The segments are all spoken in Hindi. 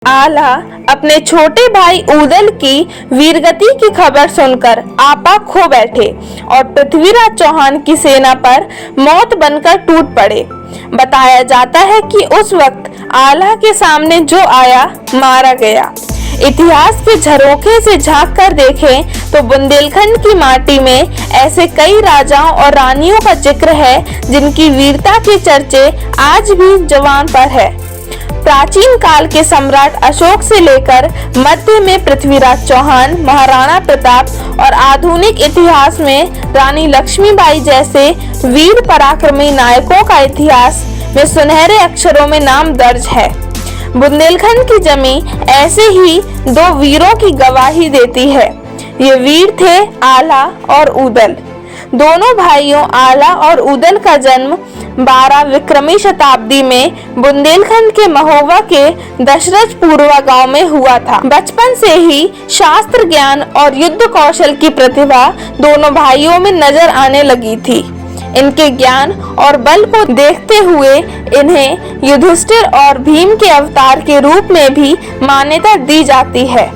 आला अपने छोटे भाई उदल की वीरगति की खबर सुनकर आपा खो बैठे और पृथ्वीराज चौहान की सेना पर मौत बनकर टूट पड़े। बताया जाता है कि उस वक्त आला के सामने जो आया मारा गया। इतिहास के झरोखे से झांक कर देखें तो बुंदेलखंड की माटी में ऐसे कई राजाओं और रानियों का जिक्र है जिनकी वीरता के चर्चे आज भी जवान पर है। प्राचीन काल के सम्राट अशोक से लेकर मध्य में पृथ्वीराज चौहान, महाराणा प्रताप और आधुनिक इतिहास में रानी लक्ष्मीबाई जैसे वीर पराक्रमी नायकों का इतिहास में सुनहरे अक्षरों में नाम दर्ज है। बुंदेलखंड की जमीन ऐसे ही दो वीरों की गवाही देती है। ये वीर थे आला और उदल। दोनों भाइयों आला और उदल का जन्म 12 विक्रमी शताब्दी में बुंदेलखंड के महोबा के दशरथपुरवा गांव में हुआ था। बचपन से ही शास्त्र ज्ञान और युद्ध कौशल की प्रतिभा दोनों भाइयों में नजर आने लगी थी। इनके ज्ञान और बल को देखते हुए इन्हें युधिष्ठिर और भीम के अवतार के रूप में भी मान्यता दी जाती है।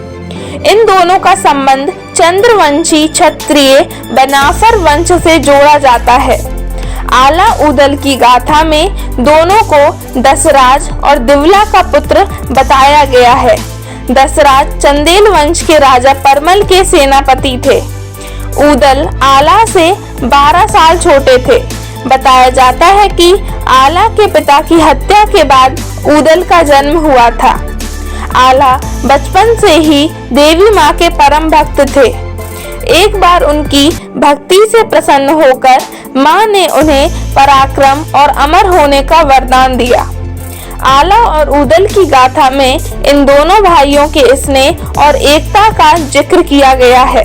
इन दोनों का संबंध चंद्रवंशी क्षत्रिय बनाफर वंश से जोड़ा जाता है। आला उदल की गाथा में दोनों को दसराज और दिवला का पुत्र बताया गया है। दसराज चंदेल वंश के राजा परमल के सेनापति थे। उदल आला से 12 साल छोटे थे। बताया जाता है कि आला के पिता की हत्या के बाद उदल का जन्म हुआ था। आला बचपन से ही देवी माँ के परम भक्त थे। एक बार उनकी भक्ति से प्रसन्न होकर माँ ने उन्हें पराक्रम और अमर होने का वरदान दिया। आला और उदल की गाथा में इन दोनों भाइयों के स्नेह और एकता का जिक्र किया गया है।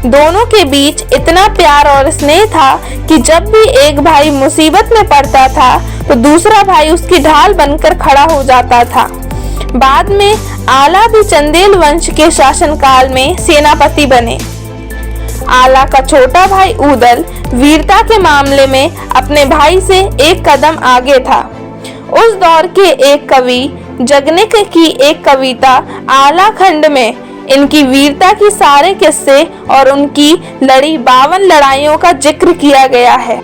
दोनों के बीच इतना प्यार और स्नेह था कि जब भी एक भाई मुसीबत में पड़ता था तो दूसरा भाई उसकी ढाल बनकर खड़ा हो जाता था। बाद में आला भी चंदेल वंश के शासनकाल में सेनापति बने। आला का छोटा भाई उदल वीरता के मामले में अपने भाई से एक कदम आगे था। उस दौर के एक कवि जगनिक की एक कविता आला खंड में इनकी वीरता की सारे किस्से और उनकी लड़ी 52 लड़ाइयों का जिक्र किया गया है।